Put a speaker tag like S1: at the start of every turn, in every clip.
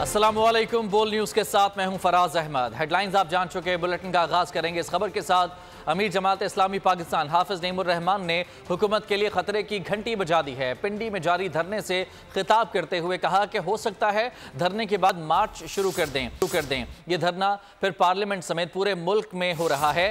S1: अस्सलामुअलैकुम। बोल न्यूज़ के साथ मैं हूं फराज अहमद। हेडलाइंस आप जान चुके हैं। बुलेटिन का आगाज करेंगे इस खबर के साथ। अमीर जमात इस्लामी पाकिस्तान हाफिज नईमुर रहमान ने हुकूमत के लिए खतरे की घंटी बजा दी है। पिंडी में जारी धरने से खिताब करते हुए कहा कि हो सकता है धरने के बाद मार्च शुरू कर दें। ये धरना फिर पार्लियामेंट समेत पूरे मुल्क में हो रहा है।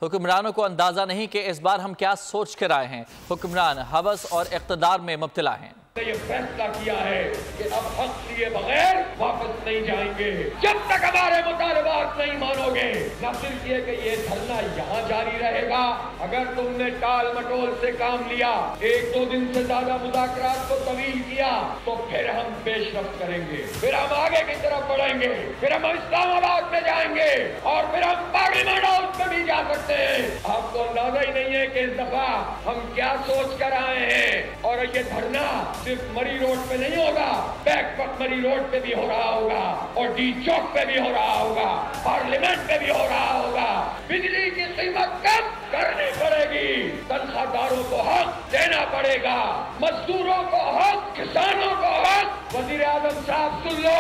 S1: हुक्मरानों को अंदाजा नहीं कि इस बार हम क्या सोच कर आए हैं। हुक्मरान हवस और इक़्तिदार में मुब्तला हैं।
S2: ये फैसला किया है कि अब हक लिए बगैर वापस नहीं जाएंगे जब तक हमारे मुतालबात नहीं मानोगे। न सिर्फ ये कि ये धरना यहाँ जारी रहेगा, अगर तुमने टाल मटोल से काम लिया, एक दो दिन से ज्यादा मुज़ाकरात को तवील किया, तो फिर हम पेशरफ्त करेंगे, फिर हम आगे की तरफ बढ़ेंगे, फिर हम इस्लामाबाद में जाएंगे और फिर हम पार्लियामेंट हाउस में भी जा सकते हैं। आपको अंदाजा ही नहीं है कि इस दफा हम क्या सोच कर आए हैं। और ये धरना सिर्फ मरी रोड पे नहीं होगा, बैकपट मरी रोड पे भी हो रहा होगा और डी चौक पे भी हो रहा होगा, पार्लियामेंट पे भी हो रहा होगा। बिजली की कीमत कम करनी पड़ेगी, तनख्वाहदारों को हक देना पड़ेगा, मजदूरों को हक, किसानों को हक। वजीर आजम साहब सुन लो,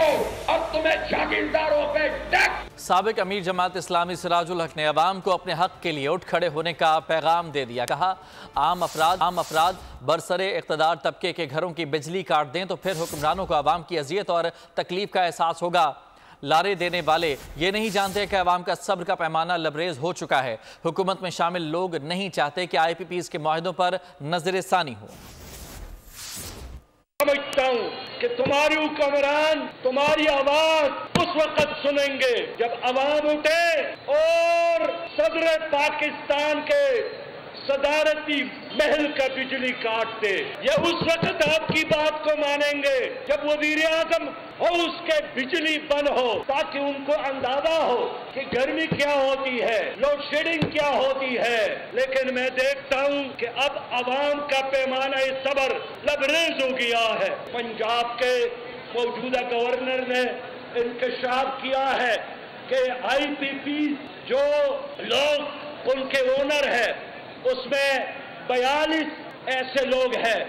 S2: अब तुम्हें जागीरदारों पे टैक्स।
S1: साबिक अमीर जमात इस्लामी सिराजुल हक ने अवाम को अपने हक के लिए उठ खड़े होने का पैगाम दे दिया। कहा, आम अफराद बरसरे इक़्तिदार तबके के घरों की बिजली काट दें तो फिर हुक्मरानों को अवाम की अजियत और तकलीफ का एहसास होगा। लारे देने वाले ये नहीं जानते कि अवाम का सब्र का पैमाना लबरेज हो चुका है। हुकूमत में शामिल लोग नहीं चाहते कि IPPs के मुआहदों पर नजरसानी हो।
S3: समझता हूँ कि तुम्हारी हुक्मरान तुम्हारी आवाज उस वक्त सुनेंगे जब अवाम उठे और सदर पाकिस्तान के सदारती महल का बिजली काट दे। ये उस वक्त आपकी बात को मानेंगे जब वजीर आजम हाउस के बिजली बंद हो, ताकि उनको अंदाजा हो कि गर्मी क्या होती है, लोड शेडिंग क्या होती है। लेकिन मैं देखता हूँ कि अब अवाम का पैमाना सब्र लबरेज हो गया है। पंजाब के मौजूदा गवर्नर ने इंकशाफ किया है कि IPP जो लोग उनके ओनर है उसमें 42 ऐसे लोग हैं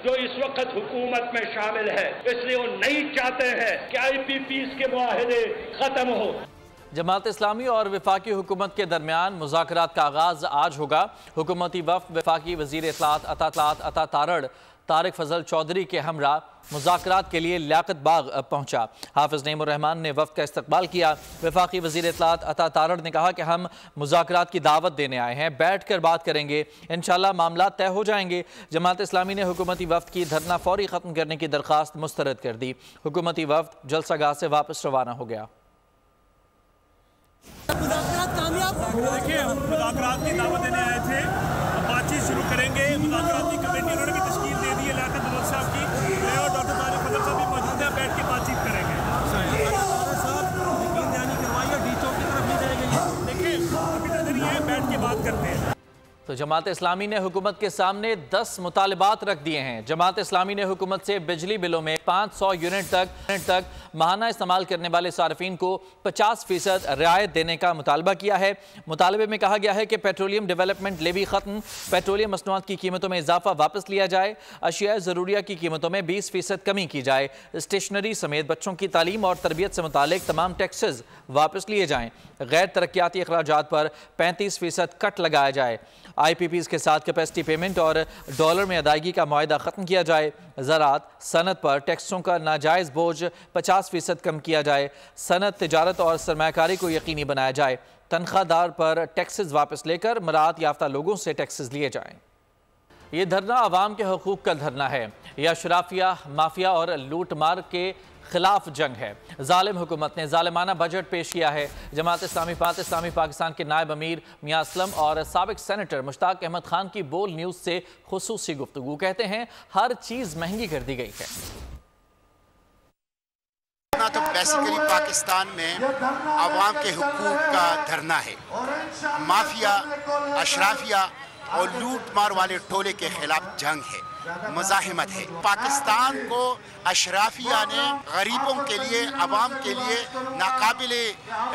S3: जो इस वक्त हुकूमत में शामिल है। इसलिए वो नहीं चाहते हैं कि IPPs के मुआहदे खत्म हो।
S1: जमात इस्लामी और वफाकी हुकूमत के दरमियान मुज़ाकरात का आगाज आज होगा। हुकूमती वफ़द वफाकी वज़ीर इत्तलात अता तारड़ तारिक फजल चौधरी के हमरा मुज़ाकरात के लिए लियाकत बाग पहुंचा। हाफिज नईमुर रहमान ने वफ़द का इस्तकबाल किया। वफाकी वज़ीर इत्तलात अता तारड़ ने कहा कि हम मुज़ाकरात की दावत देने आए हैं, बैठ कर बात करेंगे, इंशाअल्लाह मामला तय हो जाएंगे। जमात इस्लामी ने हुकूमती वफ़द की धरना फौरी ख़त्म करने की दरख्वास्त मुस्तरद कर दी। हुकूमती वफ़द जलसागाह से वापस रवाना हो गया।
S4: देखिए, हम मुज़ाकरात की दावत देने आए थे, बातचीत शुरू करेंगे। मुज़ाकरात की कमेटी उन्होंने भी तश्कील दे दी है लियाकत बलोच साहब की। मैं और डॉक्टर तारिक फजल साहब भी मौजूद हैं, बैठ के बातचीत करेंगे। यकीन दहानी करवाइए, डी चौक की तरफ नहीं जाएंगे। देखिए, अभी तो नहीं है, बैठ के बात करते हैं।
S1: तो जमात इस्लामी ने हुकूमत के सामने 10 मुतालबात रख दिए हैं। जमात इस्लामी ने हुकूमत से बिजली बिलों में 500 यूनिट तक माहाना इस्तेमाल करने वाले सार्फिन को 50% रियायत देने का मुतालबा किया है। मुतालबे में कहा गया है कि पेट्रोलियम डेवलपमेंट लेवी ख़त्म, पेट्रोलियम मसनूआत की कीमतों में इजाफा वापस लिया जाए, अशिया ज़रूरिया की कीमतों में 20% कमी की जाए, स्टेशनरी समेत बच्चों की तालीम और तरबियत से मुतालिक तमाम टैक्सेस वापस लिए जाएँ, गैर तरक्याती अखराजात पर 35% कट लगाया जाए, IPPs के साथ कैपेसिटी पेमेंट और डॉलर में अदायगी का मुआहदा ख़त्म किया जाए, ज़राअत सनत पर टैक्सों का नाजायज़ बोझ 50% कम किया जाए, सनत तिजारत और सरमायाकारी को यकीनी बनाया जाए, तनख्वाहदार पर टैक्सेस वापस लेकर मराहत याफ्ता लोगों से टैक्सेस लिए जाएँ। ये धरना आवाम के हकूक़ का धरना है। यह शराफिया, माफिया और लूट मार के खिलाफ जंग है। जालिम हुकूमत ने जालिमाना बजट पेश किया है। जमात इस्लामी पाकिस्तान के नायब अमीर मियां असलम और साबिक सेनेटर मुश्ताक अहमद खान की बोल न्यूज़ से खुसूसी गुफ्तगू। कहते हैं हर चीज़ महंगी कर दी गई है।
S5: तो बेसिकली पाकिस्तान में अवाम के हुकूक का धरना है। माफिया, अशराफिया और लूट मार वाले टोले के खिलाफ जंग है। मुज़ाहिमत है। पाकिस्तान को अशराफिया ने गरीबों के लिए, अवाम के लिए नाकाबिले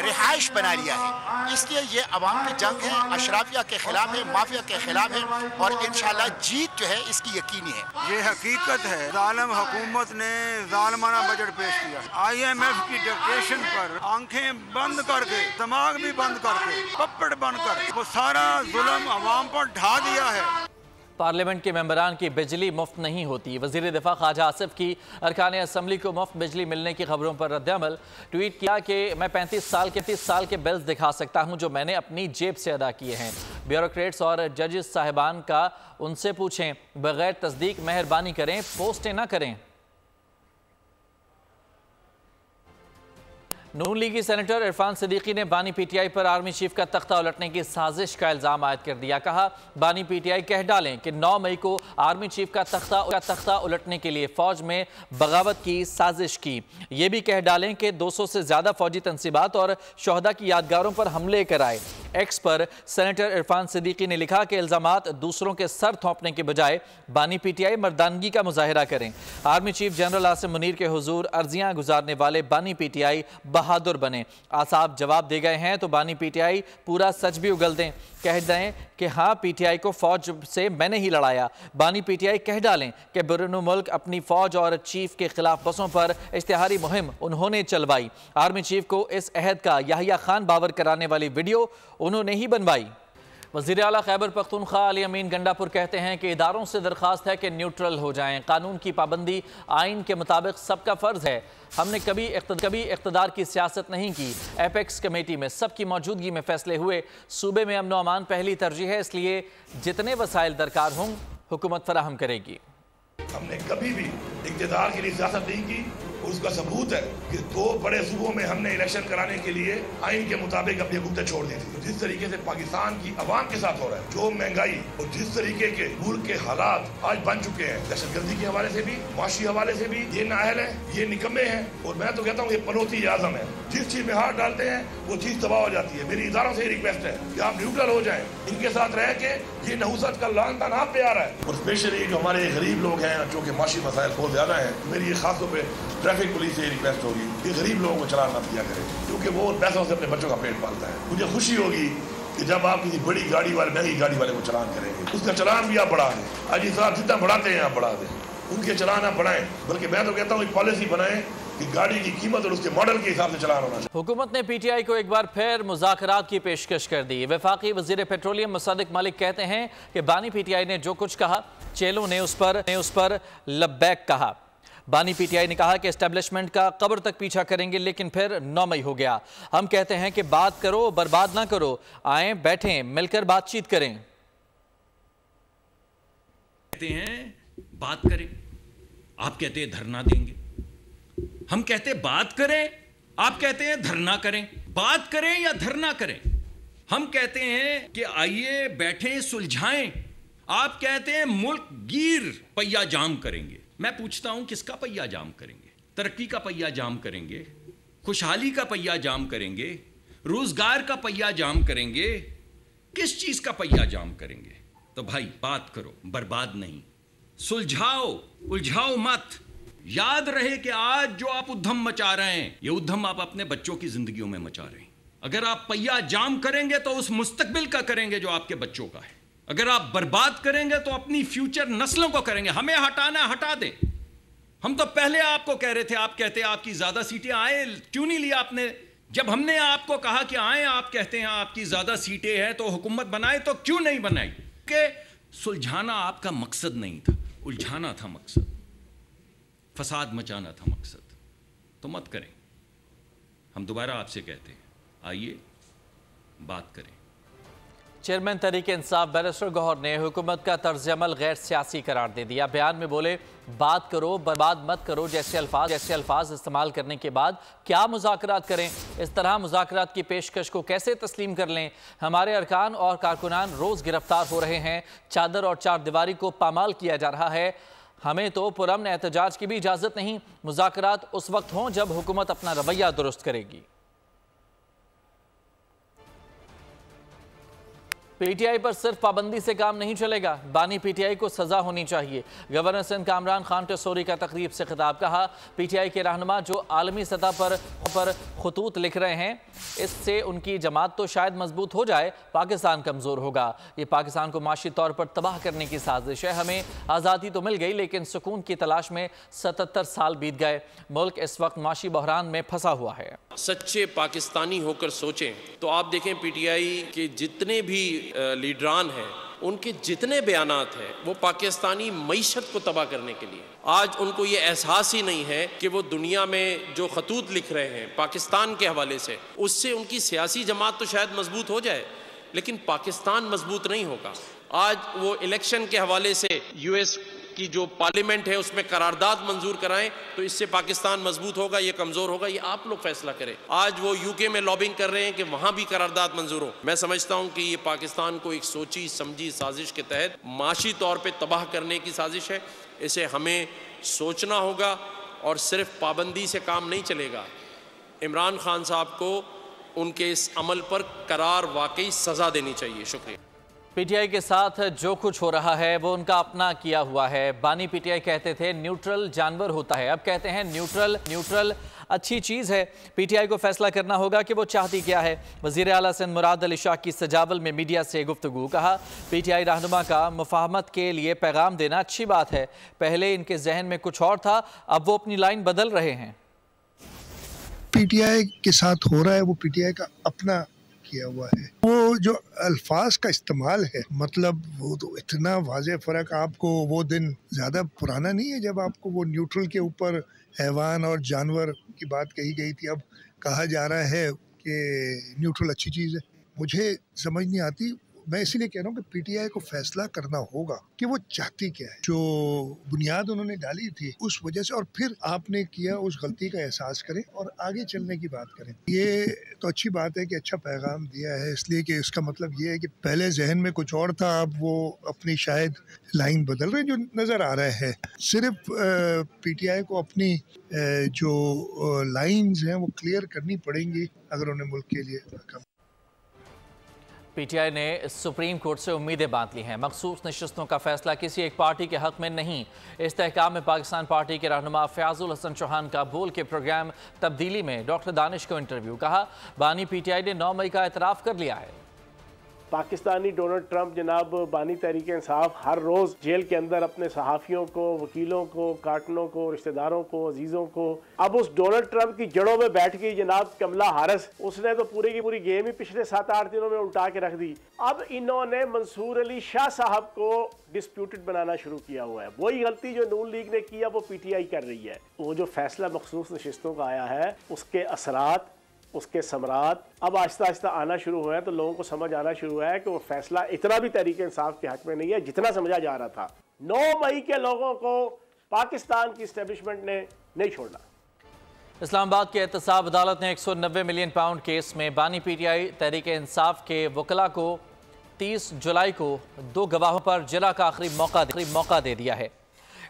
S5: रिहाइश बना लिया है। इसलिए ये अवाम की जंग है, अशराफिया के खिलाफ है, माफिया के खिलाफ है और इंशाल्लाह जीत जो है इसकी यकीनी है।
S6: ये हकीकत है, जालिम हुकूमत ने जालिमाना बजट पेश किया। IMF की डिक्टेशन पर आंखें बंद करके, दिमाग भी बंद करके, पप्पड़ बनकर वो सारा जुल्म अवाम पर ढा दिया है।
S1: पार्लियामेंट के मेंबरान की बिजली मुफ्त नहीं होती। वज़ीर दिफा ख्वाजा आसिफ की अरकान असम्बली को मुफ्त बिजली मिलने की खबरों पर रद्दअमल। ट्वीट किया कि मैं 35 साल के बिल्स दिखा सकता हूं जो मैंने अपनी जेब से अदा किए हैं। ब्यूरोक्रेट्स और जजेस साहिबान का उनसे पूछें, बगैर तस्दीक मेहरबानी करें, पोस्टें ना करें। नून लीगी सेनेटर इरफान सिद्दीकी ने बानी PTI पर आर्मी चीफ का तख्ता उलटने की साजिश का इल्ज़ाम आयद कर दिया। कहा, बानी PTI कह डालें कि 9 मई को आर्मी चीफ का तख्ता उलटने के लिए फौज में बगावत की साजिश की। ये भी कह डालें कि 200 से ज़्यादा फौजी तनसीबात और शोहदा की यादगारों पर हमले कराए। एक्स पर सेनेटर इरफान सिद्दीकी ने लिखा कि इल्ज़ामात दूसरों के सर थोपने के बजाय बानी PTI मर्दानगी का मुजाहिरा करें। Army chief general Asim Munir के हुजूर अर्जियां गुजारने वाले बानी PTI बहादुर बने। आसाब जवाब दे गए हैं तो बानी PTI पूरा सच भी उगल दें, कह दें कि हाँ PTI को फौज से मैंने ही लड़ाया। बानी PTI कह डालें कि बैरून मुल्क अपनी फौज और चीफ के खिलाफ बसों पर इश्तिहारी मुहिम उन्होंने चलवाई। आर्मी चीफ को इस अहद का याहिया खान बावर कराने वाली वीडियो उन्होंने ही बनवाई। वज़ीर आला खैबर पख्तूनख्वा अली अमीन गंडापुर कहते हैं कि इदारों से दरख्वास्त है कि न्यूट्रल हो जाएं। कानून की पाबंदी आइन के मुताबिक सबका फ़र्ज़ है। हमने कभी इक़्तिदार की सियासत नहीं की। एपेक्स कमेटी में सबकी मौजूदगी में फैसले हुए। सूबे में अमन व अमान पहली तरजीह है, इसलिए जितने वसाइल दरकार हों हुकूमत फराहम करेगी।
S7: हमने कभी भी इक़्तिदार के लिए सियासत नहीं की। उसका सबूत है कि 2 बड़े सूबों में हमने इलेक्शन कराने के लिए आइन के मुताबिक अपनी हुकूमतें छोड़ दी थी। जिस तरीके से पाकिस्तान की आवाम के साथ हो रहा है, जो महंगाई और जिस तरीके के मुल्क के हालात आज बन चुके हैं, दहशतगर्दी के हवाले से भी, माशी हवाले से भी, ये नाअहल है, ये निकम्मे हैं। और मैं तो कहता हूँ ये पनौती आज़म है। जिस चीज में हाथ डालते हैं वो चीज तबाह हो जाती है। मेरी इदारों से रिक्वेस्ट है कि आप न्यूट्रल हो जाएं, इनके साथ रह के ये नहुसत का लानतान आप पे आ रहा है। और स्पेशली जो हमारे गरीब लोग हैं, जो कि माशी मसाइल बहुत ज्यादा है, मेरी ये खास तौर पर ट्रैफिक पुलिस से रिक्वेस्ट होगी कि गरीब लोगों को चलान मत दिया करें, क्योंकि वो पैसों से अपने बच्चों का पेट पालता है। मुझे खुशी होगी कि जब आप किसी बड़ी गाड़ी वाले, महंगी गाड़ी वाले को चलान करेंगे, उसका चलान भी आप बढ़ा दें। अजी साहब जितना बढ़ाते हैं आप बढ़ा दें, उनके चलान आप बढ़ाएं। बल्कि मैं तो कहता हूँ पॉलिसी बनाएं कि गाड़ी की कीमत और उसके मॉडल के हिसाब से चलान होना चाहिए।
S1: हुकूमत ने PTI को एक बार फिर मुज़ाकरात की पेशकश कर दी। वफाकी वज़ीर पेट्रोलियम मुसद्दिक मलिक कहते हैं कि बानी PTI ने जो कुछ कहा, चेलों ने उस पर लब्बैक कहा। बानी PTI ने कहा कि एस्टेब्लिशमेंट का कब्र तक पीछा करेंगे, लेकिन फिर 9 मई हो गया। हम कहते हैं कि बात करो, बर्बाद ना करो, आए बैठें, मिलकर बातचीत करें।
S8: कहते हैं बात करें, आप कहते हैं धरना देंगे। हम कहते हैं बात करें, आप कहते हैं धरना करें। बात करें या धरना करें, हम कहते हैं कि आइए बैठें, सुलझाएं। आप कहते हैं मुल्क गिर पहिया जाम करेंगे। मैं पूछता हूं किसका पहिया जाम करेंगे? तरक्की का पहिया जाम करेंगे, खुशहाली का पहिया जाम करेंगे, रोजगार का पहिया जाम करेंगे, किस चीज का पहिया जाम करेंगे? तो भाई बात करो, बर्बाद नहीं। सुलझाओ, उलझाओ मत। याद रहे कि आज जो आप उद्यम मचा रहे हैं, ये उद्यम आप अपने बच्चों की जिंदगियों में मचा रहे हैं। अगर आप पहिया जाम करेंगे तो उस मुस्तकबिल का करेंगे जो आपके बच्चों का है। अगर आप बर्बाद करेंगे तो अपनी फ्यूचर नस्लों को करेंगे। हमें हटाना, हटा दे। हम तो पहले आपको कह रहे थे, आप कहते आपकी ज्यादा सीटें आए, क्यों नहीं लिया आपने? जब हमने आपको कहा कि आए, आप कहते हैं आपकी ज्यादा सीटें हैं तो हुकूमत बनाए, तो क्यों नहीं बनाई? कि सुलझाना आपका मकसद नहीं था, उलझाना था मकसद, फसाद मचाना था मकसद। तो मत करें। हम दोबारा आपसे कहते हैं, आइए बात करें।
S1: चेयरमैन तहरीक इंसाफ बैरिस्टर गौहर ने हुकूमत का तर्ज अमल गैर सियासी करार दे दिया। बयान में बोले, बात करो, बर्बाद मत करो जैसे अल्फाज इस्तेमाल करने के बाद क्या मुज़ाकरात करें? इस तरह मुज़ाकरात की पेशकश को कैसे तस्लीम कर लें? हमारे अरकान और कारकुनान रोज़ गिरफ्तार हो रहे हैं, चादर और चारदीवारी को पामाल किया जा रहा है। हमें तो पुरअमन एहतजाज की भी इजाज़त नहीं। मुज़ाकरात उस वक्त हों जब हुकूमत अपना रवैया दुरुस्त करेगी। पीटीआई पर सिर्फ पाबंदी से काम नहीं चलेगा, बानी पीटीआई को सजा होनी चाहिए। गवर्नर सिंध कामरान खान टेसोरी का तकरीब से खिताब। कहा, पीटीआई के रहनुमा जो आलमी सतह पर खतूत लिख रहे हैं, इससे उनकी जमात तो शायद मजबूत हो जाए, पाकिस्तान कमजोर होगा। ये पाकिस्तान को माशी तौर पर तबाह करने की साजिश है। हमें आज़ादी तो मिल गई, लेकिन सुकून की तलाश में 77 साल बीत गए। मुल्क इस वक्त माशी बहरान में फंसा हुआ है।
S9: सच्चे पाकिस्तानी होकर सोचें तो आप देखें, पीटीआई के जितने भी लीडरान हैं, उनके जितने बयानात हैं वो पाकिस्तानी मईशत को तबाह करने के लिए। आज उनको ये एहसास ही नहीं है कि वो दुनिया में जो खतूत लिख रहे हैं पाकिस्तान के हवाले से, उससे उनकी सियासी जमात तो शायद मजबूत हो जाए, लेकिन पाकिस्तान मजबूत नहीं होगा। आज वो इलेक्शन के हवाले से यूएस की जो पार्लियामेंट है उसमें करारदाद मंजूर कराएं तो इससे पाकिस्तान मजबूत होगा, ये कमज़ोर होगा, ये आप लोग फैसला करें। आज वो यूके में लॉबिंग कर रहे हैं कि वहाँ भी करारदाद मंजूर हो। मैं समझता हूँ कि ये पाकिस्तान को एक सोची समझी साजिश के तहत माशी तौर पर तबाह करने की साजिश है। इसे हमें सोचना होगा और सिर्फ पाबंदी से काम नहीं चलेगा। इमरान खान साहब को उनके इस अमल पर करार वाकई सज़ा देनी चाहिए। शुक्रिया।
S1: पीटीआई के साथ जो कुछ हो रहा है वो उनका अपना किया हुआ है। बानी पीटीआई कहते थे न्यूट्रल जानवर होता है, अब कहते हैं न्यूट्रल अच्छी चीज़ है। पीटीआई को फैसला करना होगा कि वो चाहती क्या है। वज़ीर आला सिंध मुराद अली शाह की सजावल में मीडिया से गुफ्तगू। कहा, पीटीआई रहनुमा का मुफाहमत के लिए पैगाम देना अच्छी बात है, पहले इनके जहन में कुछ और था, अब वो अपनी लाइन बदल रहे हैं।
S10: पीटीआई के साथ हो रहा है वो पीटीआई का अपना किया हुआ है। वो जो अल्फाज का इस्तेमाल है, मतलब वो तो इतना वाज़ेह फ़र्क, आपको वो दिन ज़्यादा पुराना नहीं है जब आपको वो न्यूट्रल के ऊपर हैवान और जानवर की बात कही गई थी। अब कहा जा रहा है कि न्यूट्रल अच्छी चीज़ है। मुझे समझ नहीं आती। मैं इसीलिए कह रहा हूँ कि पीटीआई को फैसला करना होगा कि वो चाहती क्या है। जो बुनियाद उन्होंने डाली थी उस वजह से, और फिर आपने किया, उस गलती का एहसास करें और आगे चलने की बात करें। ये तो अच्छी बात है कि अच्छा पैगाम दिया है, इसलिए कि इसका मतलब ये है कि पहले जहन में कुछ और था, अब वो अपनी शायद लाइन बदल रहे, जो नज़र आ रहा है। सिर्फ पीटीआई को अपनी जो लाइन्स हैं वो क्लियर करनी पड़ेंगी अगर उन्हें मुल्क के लिए।
S1: पीटीआई ने सुप्रीम कोर्ट से उम्मीदें बांध ली हैं। मखसूस नशिस्तों का फैसला किसी एक पार्टी के हक में नहीं। इस्तेहकाम में पाकिस्तान पार्टी के रहनुमा फयाजुल हसन चौहान का बोल के प्रोग्राम तब्दीली में डॉक्टर दानिश को इंटरव्यू। कहा, बानी पीटीआई ने 9 मई का एतराफ़ कर लिया है।
S11: पाकिस्तानी डोनाल्ड ट्रंप जनाब बानी तहरीक इंसाफ हर रोज़ जेल के अंदर अपने सहाफ़ियों को, वकीलों को, कारकुनों को, रिश्तेदारों को, अजीज़ों को, अब उस डोनाल्ड ट्रंप की जड़ों में बैठ गई जनाब कमला हारिस। उसने तो पूरी की पूरी गेम ही पिछले 7-8 दिनों में उल्टा के रख दी। अब इन्होंने मंसूर अली शाह साहब को डिस्प्यूटेड बनाना शुरू किया हुआ है। वही गलती जो नून लीग ने किया वो पीटीआई कर रही है। वो जो फैसला मखसूस नशिस्तों का आया है, उसके असरात, उसके समरात अब आहिस्ता आहिस्ता आना शुरू हुआ है, तो लोगों को समझ आना शुरू हुआ है कि वो फैसला इतना भी तहरीक इंसाफ के हक में नहीं है जितना समझा जा रहा था। 9 मई के लोगों को पाकिस्तान की एस्टेब्लिशमेंट ने नहीं छोड़ना।
S1: इस्लामाबाद के एहतसाब अदालत ने 190 मिलियन पाउंड केस में बानी पीटीआई तहरीक इंसाफ के वकला को 30 जुलाई को 2 गवाहों पर जिला का आखिरी मौका दे दिया है।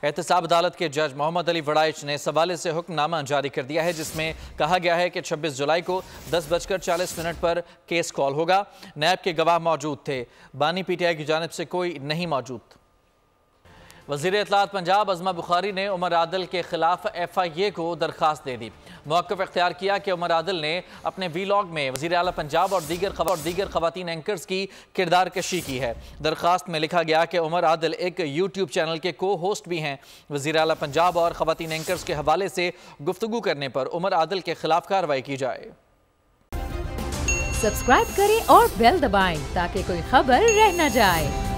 S1: एहतसाब अदालत के जज मोहम्मद अली वड़ाइच ने इस हवाले से हुक्मनामा जारी कर दिया है, जिसमें कहा गया है कि 26 जुलाई को 10:40 पर केस कॉल होगा। नैब के गवाह मौजूद थे, बानी पीटीआई की जानिब से कोई नहीं मौजूद। वज़ीर इत्तलात पंजाब अज़मा बुखारी ने उमर आदिल के खिलाफ FIA को दरख्वास्त दे दी। मौक़िफ़ इख्तियार किया कि उमर आदिल ने अपने वीलॉग में वज़ीर आला पंजाब और दीगर ख़वातीन एंकर्स की किरदार कशी की है। दरख्वास्त में लिखा गया कि उमर आदिल एक यूट्यूब चैनल के को होस्ट भी हैं। वज़ीर आला पंजाब और ख़वातीन एंकर्स के हवाले से गुफ्तगू करने पर उमर आदिल के खिलाफ कार्रवाई की जाए।
S12: सब्सक्राइब करें और बेल दबाएं ताकि कोई खबर रह न जाए।